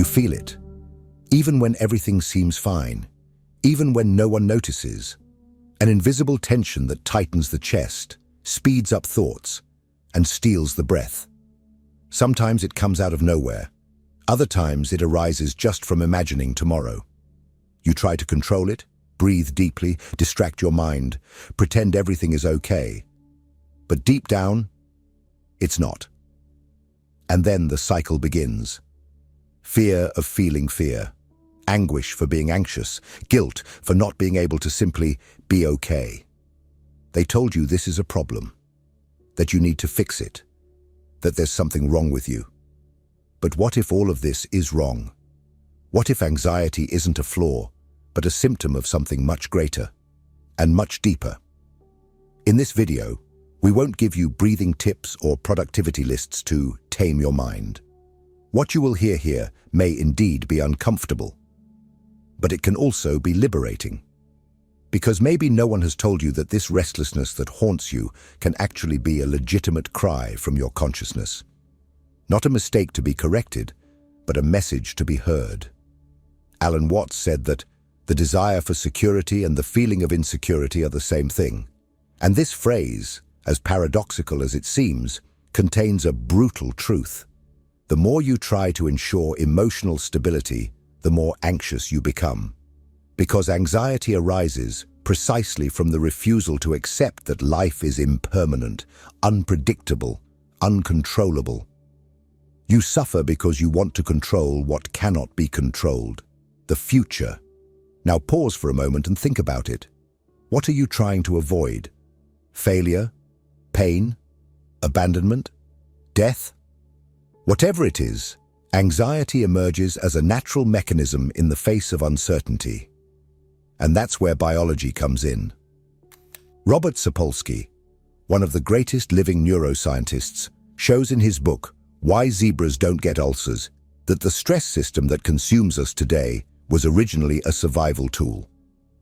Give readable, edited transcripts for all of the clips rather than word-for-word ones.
You feel it, even when everything seems fine, even when no one notices. An invisible tension that tightens the chest, speeds up thoughts, and steals the breath. Sometimes it comes out of nowhere. Other times it arises just from imagining tomorrow. You try to control it, breathe deeply, distract your mind, pretend everything is okay. But deep down, it's not. And then the cycle begins. Fear of feeling fear, anguish for being anxious, guilt for not being able to simply be okay. They told you this is a problem, that you need to fix it, that there's something wrong with you. But what if all of this is wrong? What if anxiety isn't a flaw, but a symptom of something much greater and much deeper? In this video, we won't give you breathing tips or productivity lists to tame your mind. What you will hear here may indeed be uncomfortable, but it can also be liberating. Because maybe no one has told you that this restlessness that haunts you can actually be a legitimate cry from your consciousness. Not a mistake to be corrected, but a message to be heard. Alan Watts said that the desire for security and the feeling of insecurity are the same thing. And this phrase, as paradoxical as it seems, contains a brutal truth. The more you try to ensure emotional stability, the more anxious you become. Because anxiety arises precisely from the refusal to accept that life is impermanent, unpredictable, uncontrollable. You suffer because you want to control what cannot be controlled, the future. Now pause for a moment and think about it. What are you trying to avoid? Failure? Pain? Abandonment? Death? Whatever it is, anxiety emerges as a natural mechanism in the face of uncertainty. And that's where biology comes in. Robert Sapolsky, one of the greatest living neuroscientists, shows in his book, Why Zebras Don't Get Ulcers, that the stress system that consumes us today was originally a survival tool.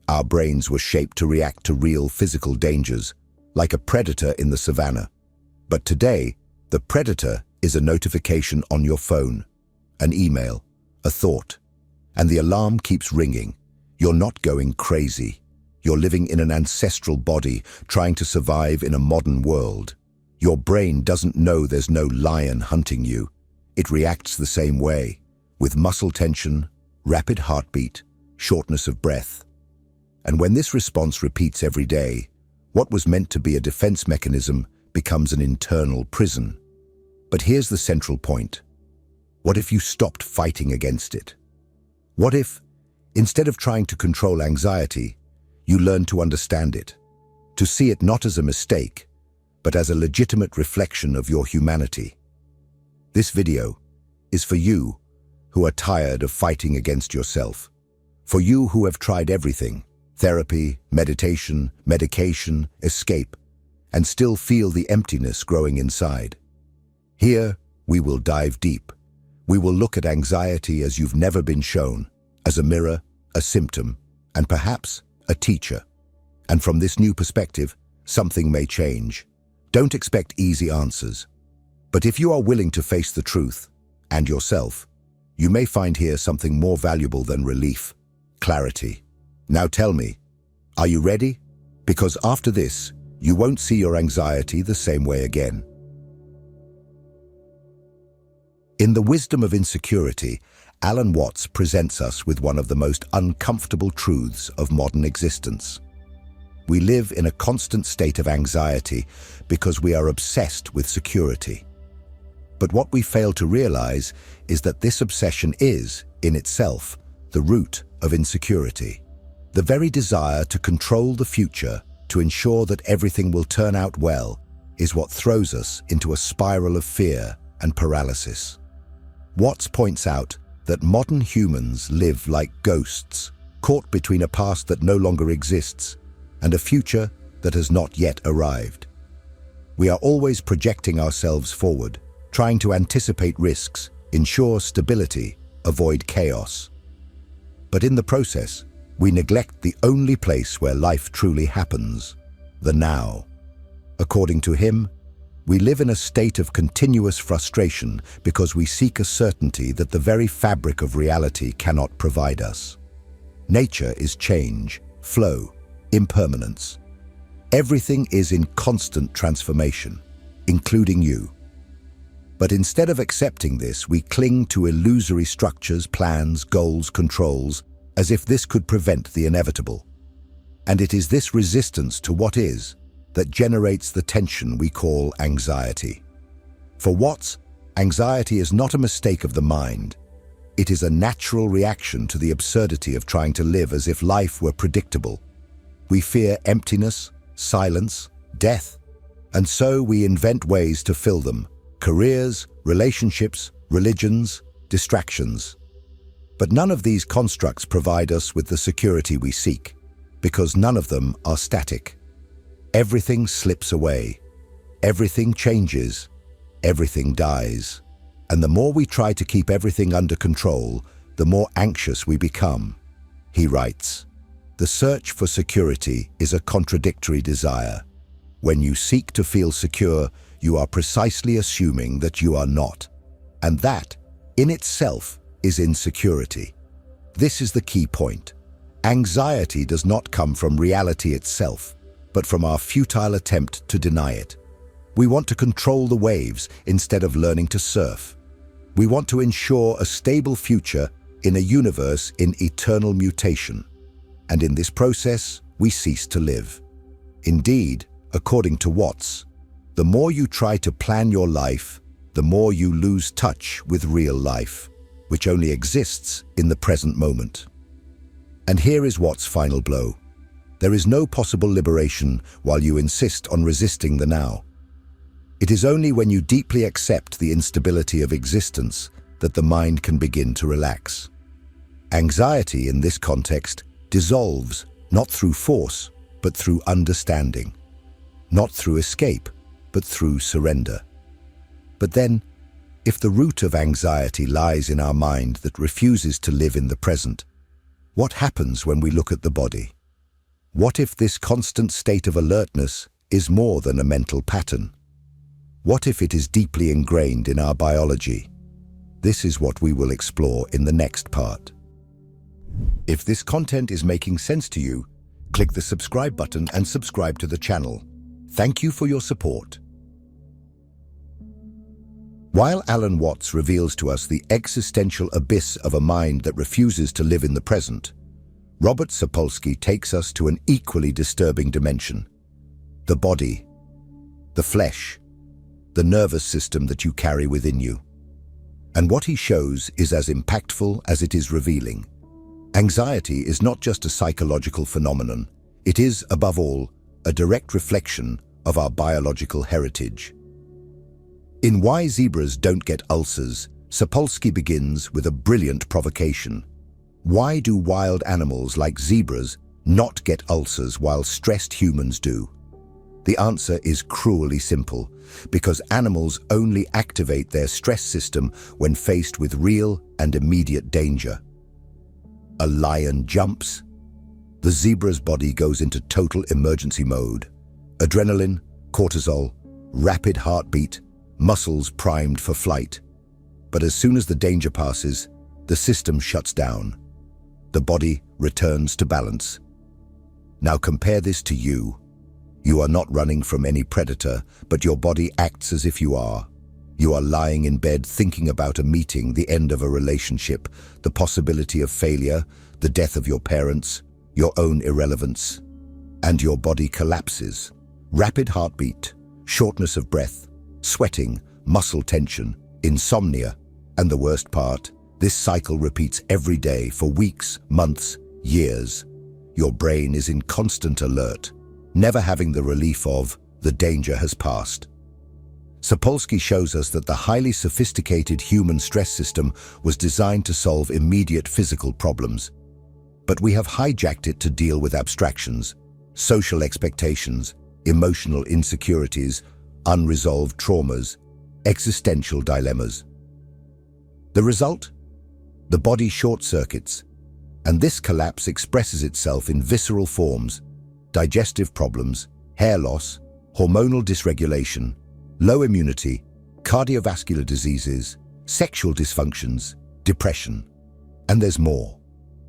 Our brains were shaped to react to real physical dangers, like a predator in the savannah. But today, the predator is a notification on your phone, an email, a thought, and the alarm keeps ringing. You're not going crazy. You're living in an ancestral body, trying to survive in a modern world. Your brain doesn't know there's no lion hunting you. It reacts the same way, with muscle tension, rapid heartbeat, shortness of breath. And when this response repeats every day, what was meant to be a defense mechanism becomes an internal prison. But here's the central point. What if you stopped fighting against it? What if, instead of trying to control anxiety, you learned to understand it, to see it not as a mistake, but as a legitimate reflection of your humanity? This video is for you who are tired of fighting against yourself, for you who have tried everything, therapy, meditation, medication, escape, and still feel the emptiness growing inside. Here, we will dive deep. We will look at anxiety as you've never been shown, as a mirror, a symptom, and perhaps a teacher. And from this new perspective, something may change. Don't expect easy answers. But if you are willing to face the truth, and yourself, you may find here something more valuable than relief, clarity. Now tell me, are you ready? Because after this, you won't see your anxiety the same way again. In The Wisdom of Insecurity, Alan Watts presents us with one of the most uncomfortable truths of modern existence. We live in a constant state of anxiety because we are obsessed with security. But what we fail to realize is that this obsession is, in itself, the root of insecurity. The very desire to control the future, to ensure that everything will turn out well, is what throws us into a spiral of fear and paralysis. Watts points out that modern humans live like ghosts, caught between a past that no longer exists and a future that has not yet arrived. We are always projecting ourselves forward, trying to anticipate risks, ensure stability, avoid chaos. But in the process, we neglect the only place where life truly happens, the now. According to him, We live in a state of continuous frustration because we seek a certainty that the very fabric of reality cannot provide us. Nature is change, flow, impermanence. Everything is in constant transformation, including you. But instead of accepting this, we cling to illusory structures, plans, goals, controls, as if this could prevent the inevitable. And it is this resistance to what is that generates the tension we call anxiety. For Watts, anxiety is not a mistake of the mind. It is a natural reaction to the absurdity of trying to live as if life were predictable. We fear emptiness, silence, death, and so we invent ways to fill them: careers, relationships, religions, distractions. But none of these constructs provide us with the security we seek, because none of them are static. Everything slips away, everything changes, everything dies. And the more we try to keep everything under control, the more anxious we become. He writes, "The search for security is a contradictory desire. When you seek to feel secure, you are precisely assuming that you are not. And that, in itself, is insecurity." This is the key point. Anxiety does not come from reality itself, but from our futile attempt to deny it. We want to control the waves instead of learning to surf. We want to ensure a stable future in a universe in eternal mutation. And in this process, we cease to live. Indeed, according to Watts, the more you try to plan your life, the more you lose touch with real life, which only exists in the present moment. And here is Watts' final blow. There is no possible liberation while you insist on resisting the now. It is only when you deeply accept the instability of existence that the mind can begin to relax. Anxiety, in this context, dissolves not through force, but through understanding. Not through escape, but through surrender. But then, if the root of anxiety lies in our mind that refuses to live in the present, what happens when we look at the body? What if this constant state of alertness is more than a mental pattern? What if it is deeply ingrained in our biology? This is what we will explore in the next part. If this content is making sense to you, click the subscribe button and subscribe to the channel. Thank you for your support. While Alan Watts reveals to us the existential abyss of a mind that refuses to live in the present, Robert Sapolsky takes us to an equally disturbing dimension: the body, the flesh, the nervous system that you carry within you. And what he shows is as impactful as it is revealing. Anxiety is not just a psychological phenomenon. It is, above all, a direct reflection of our biological heritage. In Why Zebras Don't Get Ulcers, Sapolsky begins with a brilliant provocation. Why do wild animals like zebras not get ulcers while stressed humans do? The answer is cruelly simple, because animals only activate their stress system when faced with real and immediate danger. A lion jumps. The zebra's body goes into total emergency mode. Adrenaline, cortisol, rapid heartbeat, muscles primed for flight. But as soon as the danger passes, the system shuts down. The body returns to balance. Now compare this to you. You are not running from any predator, but your body acts as if you are. You are lying in bed thinking about a meeting, the end of a relationship, the possibility of failure, the death of your parents, your own irrelevance. And your body collapses. Rapid heartbeat, shortness of breath, sweating, muscle tension, insomnia, and the worst part, this cycle repeats every day for weeks, months, years. Your brain is in constant alert, never having the relief of the danger has passed. Sapolsky shows us that the highly sophisticated human stress system was designed to solve immediate physical problems. But we have hijacked it to deal with abstractions, social expectations, emotional insecurities, unresolved traumas, existential dilemmas. The result? The body short-circuits, and this collapse expresses itself in visceral forms: digestive problems, hair loss, hormonal dysregulation, low immunity, cardiovascular diseases, sexual dysfunctions, depression. And there's more.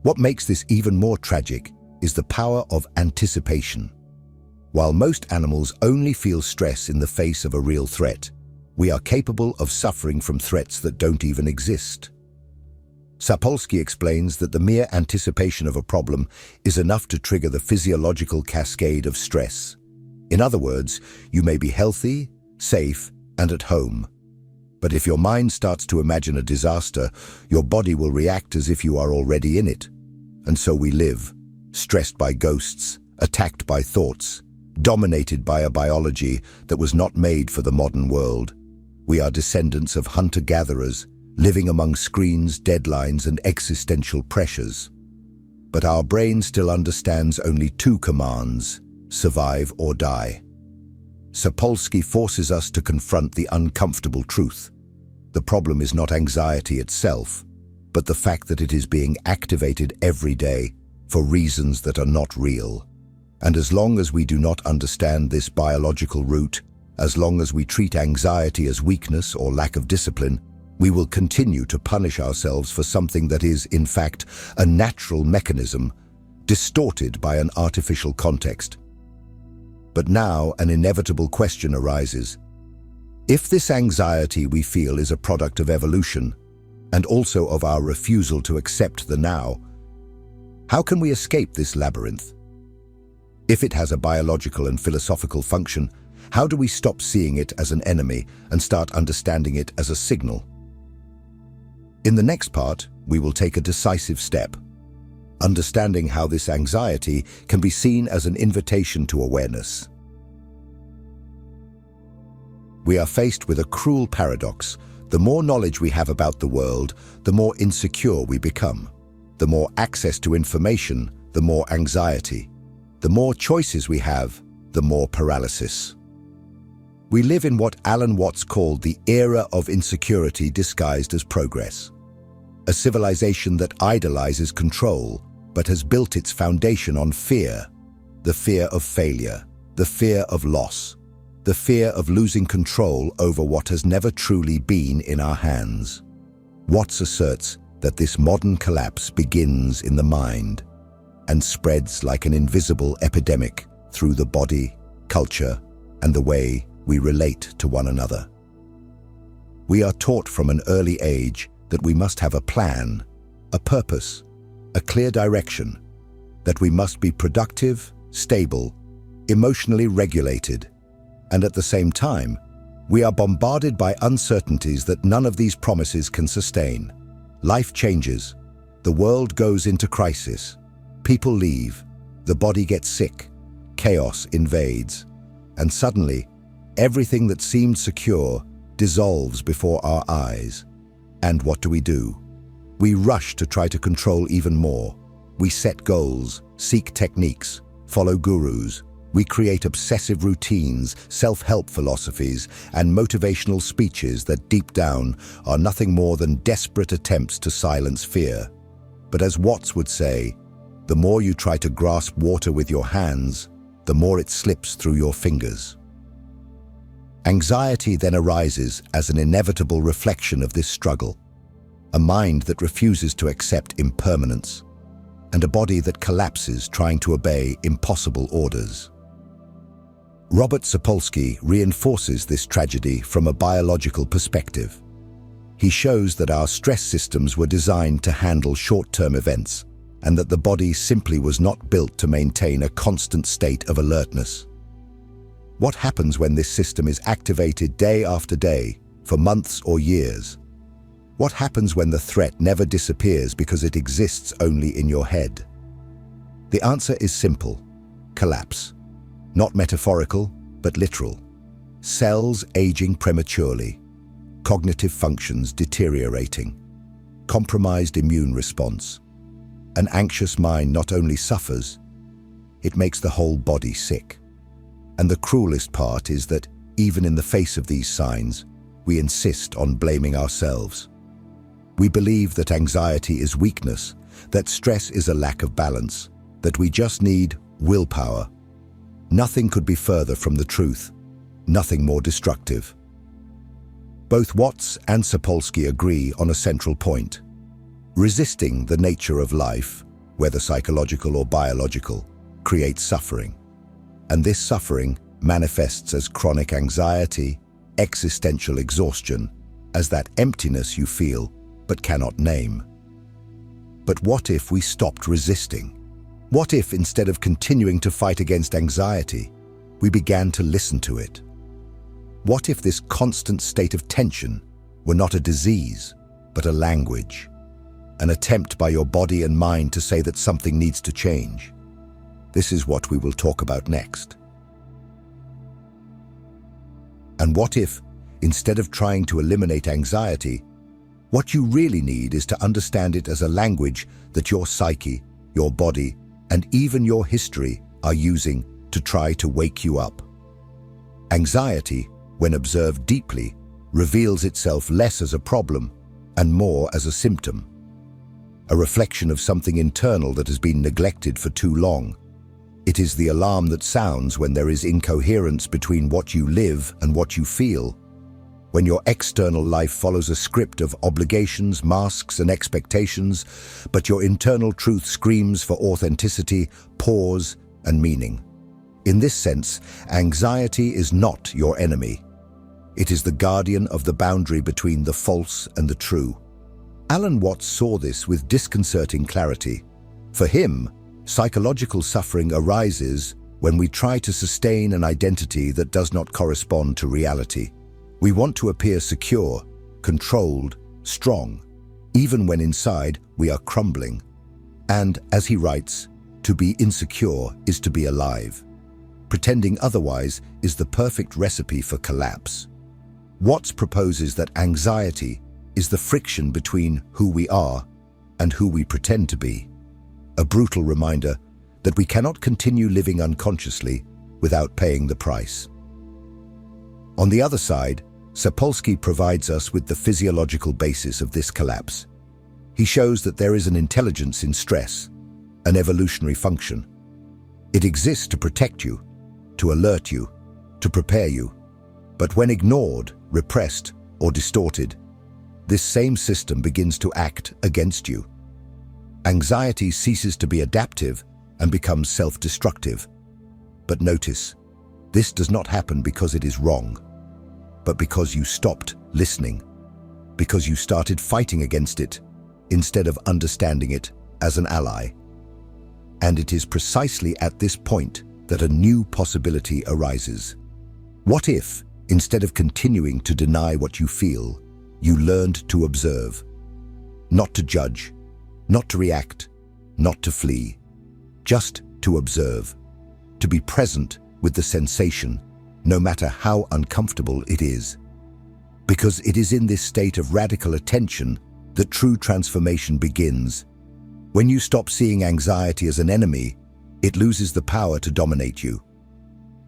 What makes this even more tragic is the power of anticipation. While most animals only feel stress in the face of a real threat, we are capable of suffering from threats that don't even exist. Sapolsky explains that the mere anticipation of a problem is enough to trigger the physiological cascade of stress. In other words, you may be healthy, safe, and at home. But if your mind starts to imagine a disaster, your body will react as if you are already in it. And so we live, stressed by ghosts, attacked by thoughts, dominated by a biology that was not made for the modern world. We are descendants of hunter-gatherers, living among screens, deadlines, and existential pressures. But our brain still understands only two commands: survive or die. Sapolsky forces us to confront the uncomfortable truth. The problem is not anxiety itself, but the fact that it is being activated every day for reasons that are not real. And as long as we do not understand this biological root, as long as we treat anxiety as weakness or lack of discipline, we will continue to punish ourselves for something that is, in fact, a natural mechanism, distorted by an artificial context. But now an inevitable question arises. If this anxiety we feel is a product of evolution, and also of our refusal to accept the now, how can we escape this labyrinth? If it has a biological and philosophical function, how do we stop seeing it as an enemy and start understanding it as a signal? In the next part, we will take a decisive step, understanding how this anxiety can be seen as an invitation to awareness. We are faced with a cruel paradox. The more knowledge we have about the world, the more insecure we become. The more access to information, the more anxiety. The more choices we have, the more paralysis. We live in what Alan Watts called the era of insecurity disguised as progress. A civilization that idolizes control, but has built its foundation on fear. The fear of failure, the fear of loss, the fear of losing control over what has never truly been in our hands. Watts asserts that this modern collapse begins in the mind and spreads like an invisible epidemic through the body, culture, and the way we relate to one another. We are taught from an early age that we must have a plan, a purpose, a clear direction, that we must be productive, stable, emotionally regulated, and at the same time, we are bombarded by uncertainties that none of these promises can sustain. Life changes, the world goes into crisis, people leave, the body gets sick, chaos invades, and suddenly, everything that seemed secure dissolves before our eyes. And what do? We rush to try to control even more. We set goals, seek techniques, follow gurus. We create obsessive routines, self-help philosophies, and motivational speeches that deep down are nothing more than desperate attempts to silence fear. But as Watts would say, the more you try to grasp water with your hands, the more it slips through your fingers. Anxiety then arises as an inevitable reflection of this struggle, a mind that refuses to accept impermanence, and a body that collapses trying to obey impossible orders. Robert Sapolsky reinforces this tragedy from a biological perspective. He shows that our stress systems were designed to handle short-term events, and that the body simply was not built to maintain a constant state of alertness. What happens when this system is activated day after day, for months or years? What happens when the threat never disappears because it exists only in your head? The answer is simple: collapse. Not metaphorical, but literal. Cells aging prematurely, cognitive functions deteriorating, compromised immune response. An anxious mind not only suffers, it makes the whole body sick. And the cruelest part is that, even in the face of these signs, we insist on blaming ourselves. We believe that anxiety is weakness, that stress is a lack of balance, that we just need willpower. Nothing could be further from the truth, nothing more destructive. Both Watts and Sapolsky agree on a central point. Resisting the nature of life, whether psychological or biological, creates suffering. And this suffering manifests as chronic anxiety, existential exhaustion, as that emptiness you feel but cannot name. But what if we stopped resisting? What if, instead of continuing to fight against anxiety, we began to listen to it? What if this constant state of tension were not a disease, but a language? An attempt by your body and mind to say that something needs to change. This is what we will talk about next. And what if, instead of trying to eliminate anxiety, what you really need is to understand it as a language that your psyche, your body, and even your history are using to try to wake you up? Anxiety, when observed deeply, reveals itself less as a problem and more as a symptom. A reflection of something internal that has been neglected for too long. It is the alarm that sounds when there is incoherence between what you live and what you feel. When your external life follows a script of obligations, masks, and expectations, but your internal truth screams for authenticity, pause, and meaning. In this sense, anxiety is not your enemy. It is the guardian of the boundary between the false and the true. Alan Watts saw this with disconcerting clarity. For him, psychological suffering arises when we try to sustain an identity that does not correspond to reality. We want to appear secure, controlled, strong, even when inside we are crumbling. And, as he writes, to be insecure is to be alive. Pretending otherwise is the perfect recipe for collapse. Watts proposes that anxiety is the friction between who we are and who we pretend to be. A brutal reminder that we cannot continue living unconsciously without paying the price. On the other side, Sapolsky provides us with the physiological basis of this collapse. He shows that there is an intelligence in stress, an evolutionary function. It exists to protect you, to alert you, to prepare you. But when ignored, repressed, or distorted, this same system begins to act against you. Anxiety ceases to be adaptive and becomes self-destructive. But notice, this does not happen because it is wrong, but because you stopped listening, because you started fighting against it instead of understanding it as an ally. And it is precisely at this point that a new possibility arises. What if, instead of continuing to deny what you feel, you learned to observe, not to judge, not to react, not to flee, just to observe, to be present with the sensation, no matter how uncomfortable it is? Because it is in this state of radical attention that true transformation begins. When you stop seeing anxiety as an enemy, it loses the power to dominate you.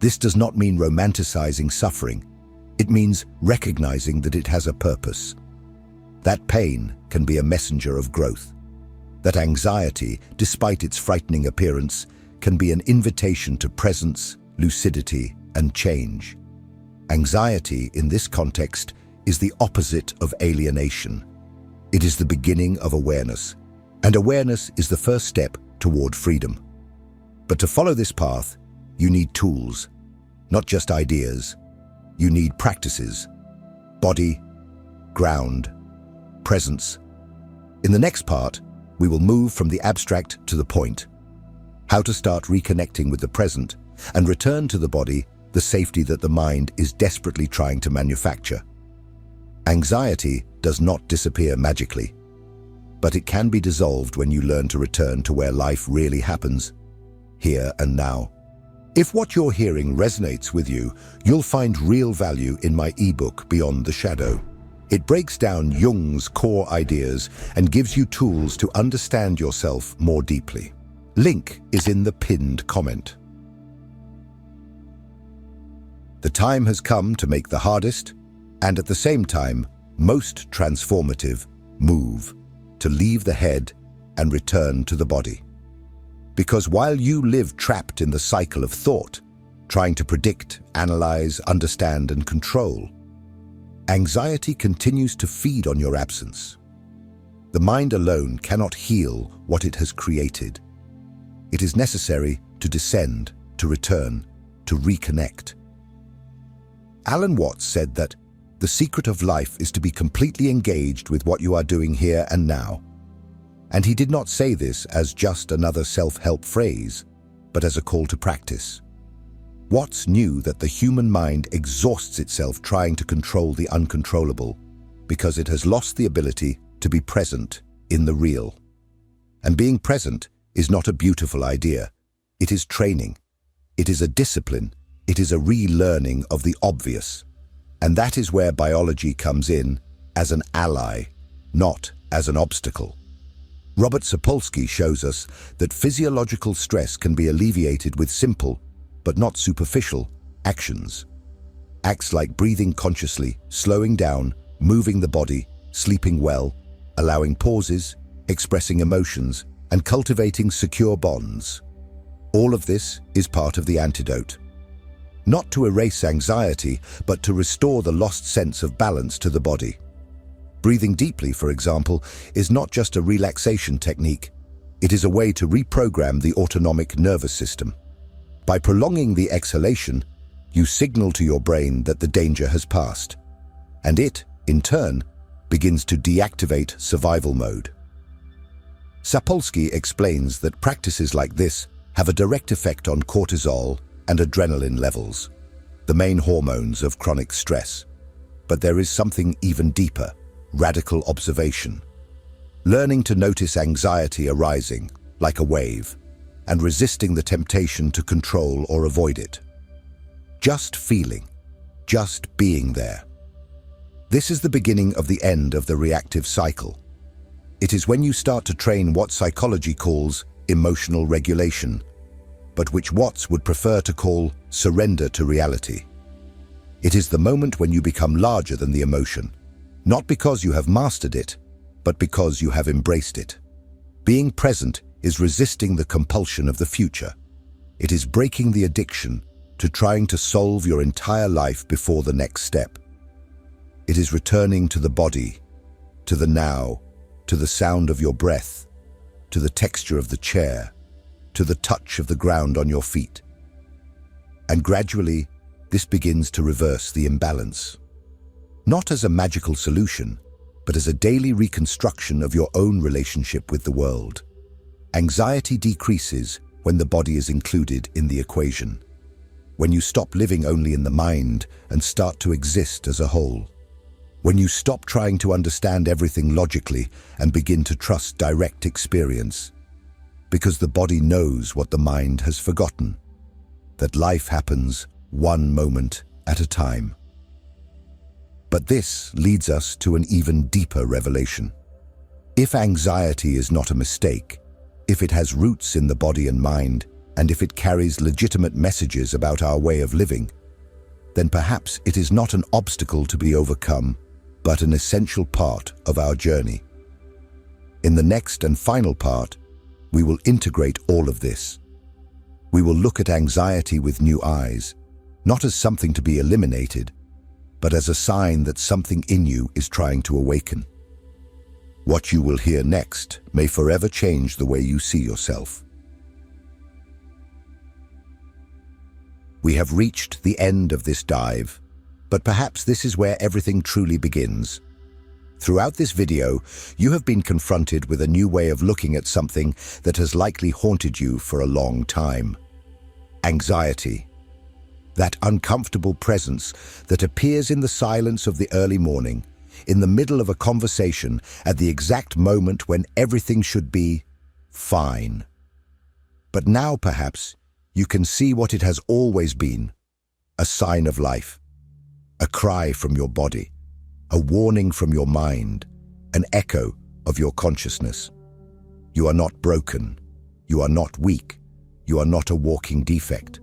This does not mean romanticizing suffering. It means recognizing that it has a purpose. That pain can be a messenger of growth. That anxiety, despite its frightening appearance, can be an invitation to presence, lucidity, and change. Anxiety, in this context, is the opposite of alienation. It is the beginning of awareness, and awareness is the first step toward freedom. But to follow this path, you need tools, not just ideas. You need practices, body, ground, presence. In the next part, we will move from the abstract to the point. How to start reconnecting with the present and return to the body the safety that the mind is desperately trying to manufacture. Anxiety does not disappear magically, but it can be dissolved when you learn to return to where life really happens, here and now. If what you're hearing resonates with you, you'll find real value in my ebook, Beyond the Shadow. It breaks down Jung's core ideas and gives you tools to understand yourself more deeply. Link is in the pinned comment. The time has come to make the hardest, and at the same time, most transformative move, to leave the head and return to the body. Because while you live trapped in the cycle of thought, trying to predict, analyze, understand, and control, Anxiety continues to feed on your absence. The mind alone cannot heal what it has created. It is necessary to descend, to return, to reconnect. Alan Watts said that the secret of life is to be completely engaged with what you are doing here and now. And he did not say this as just another self-help phrase, but as a call to practice. Watts knew that the human mind exhausts itself trying to control the uncontrollable because it has lost the ability to be present in the real. And being present is not a beautiful idea. It is training. It is a discipline. It is a relearning of the obvious. And that is where biology comes in as an ally, not as an obstacle. Robert Sapolsky shows us that physiological stress can be alleviated with simple, but not superficial, actions. Acts like breathing consciously, slowing down, moving the body, sleeping well, allowing pauses, expressing emotions, and cultivating secure bonds. All of this is part of the antidote. Not to erase anxiety, but to restore the lost sense of balance to the body. Breathing deeply, for example, is not just a relaxation technique. It is a way to reprogram the autonomic nervous system. By prolonging the exhalation, you signal to your brain that the danger has passed. And it, in turn, begins to deactivate survival mode. Sapolsky explains that practices like this have a direct effect on cortisol and adrenaline levels, the main hormones of chronic stress. But there is something even deeper, radical observation. Learning to notice anxiety arising, like a wave, and resisting the temptation to control or avoid it. Just feeling, just being there. This is the beginning of the end of the reactive cycle. It is when you start to train what psychology calls emotional regulation, but which Watts would prefer to call surrender to reality. It is the moment when you become larger than the emotion, not because you have mastered it, but because you have embraced it. Being present is resisting the compulsion of the future. It is breaking the addiction to trying to solve your entire life before the next step. It is returning to the body, to the now, to the sound of your breath, to the texture of the chair, to the touch of the ground on your feet. And gradually, this begins to reverse the imbalance. Not as a magical solution, but as a daily reconstruction of your own relationship with the world. Anxiety decreases when the body is included in the equation, when you stop living only in the mind and start to exist as a whole. When you stop trying to understand everything logically and begin to trust direct experience, because the body knows what the mind has forgotten, that life happens one moment at a time. But this leads us to an even deeper revelation. If anxiety is not a mistake, if it has roots in the body and mind, and if it carries legitimate messages about our way of living, then perhaps it is not an obstacle to be overcome, but an essential part of our journey. In the next and final part, we will integrate all of this. We will look at anxiety with new eyes, not as something to be eliminated, but as a sign that something in you is trying to awaken. What you will hear next may forever change the way you see yourself. We have reached the end of this dive, but perhaps this is where everything truly begins. Throughout this video, you have been confronted with a new way of looking at something that has likely haunted you for a long time. Anxiety. That uncomfortable presence that appears in the silence of the early morning, in the middle of a conversation, at the exact moment when everything should be fine. But now, perhaps, you can see what it has always been: a sign of life, a cry from your body, a warning from your mind, an echo of your consciousness. You are not broken. You are not weak. You are not a walking defect.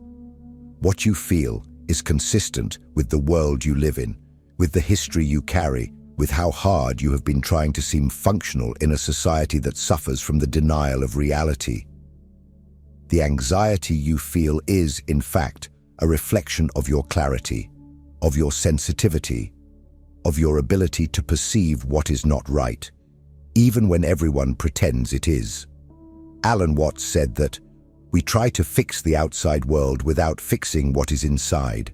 What you feel is consistent with the world you live in, with the history you carry, with how hard you have been trying to seem functional in a society that suffers from the denial of reality. The anxiety you feel is, in fact, a reflection of your clarity, of your sensitivity, of your ability to perceive what is not right, even when everyone pretends it is. Alan Watts said that we try to fix the outside world without fixing what is inside,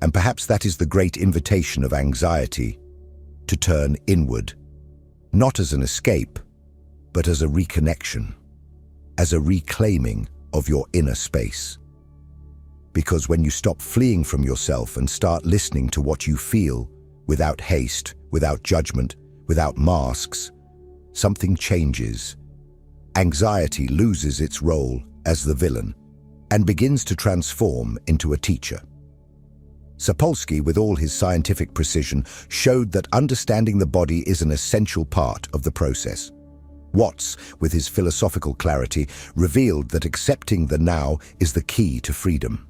and perhaps that is the great invitation of anxiety, to turn inward, not as an escape, but as a reconnection, as a reclaiming of your inner space. Because when you stop fleeing from yourself and start listening to what you feel, without haste, without judgment, without masks, something changes. Anxiety loses its role as the villain and begins to transform into a teacher. Sapolsky, with all his scientific precision, showed that understanding the body is an essential part of the process. Watts, with his philosophical clarity, revealed that accepting the now is the key to freedom.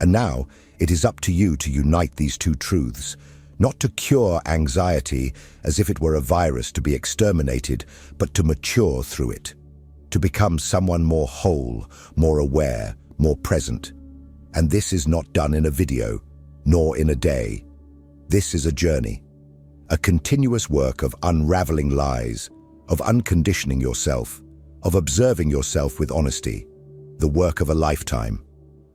And now, it is up to you to unite these two truths, not to cure anxiety as if it were a virus to be exterminated, but to mature through it, to become someone more whole, more aware, more present. And this is not done in a video, nor in a day. This is a journey, a continuous work of unraveling lies, of unconditioning yourself, of observing yourself with honesty, the work of a lifetime,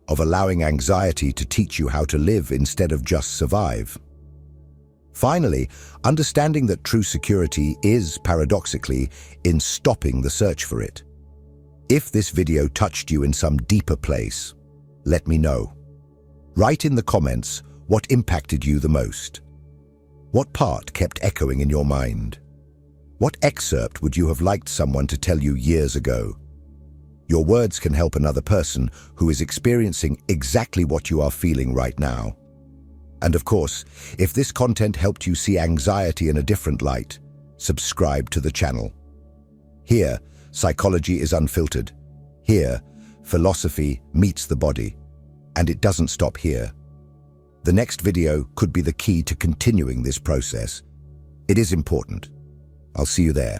of allowing anxiety to teach you how to live instead of just survive. Finally, understanding that true security is, paradoxically, in stopping the search for it. If this video touched you in some deeper place, let me know. Write in the comments what impacted you the most. What part kept echoing in your mind? What excerpt would you have liked someone to tell you years ago? Your words can help another person who is experiencing exactly what you are feeling right now. And of course, if this content helped you see anxiety in a different light, subscribe to the channel. Here, psychology is unfiltered. Here, philosophy meets the body. And it doesn't stop here. The next video could be the key to continuing this process. It is important. I'll see you there.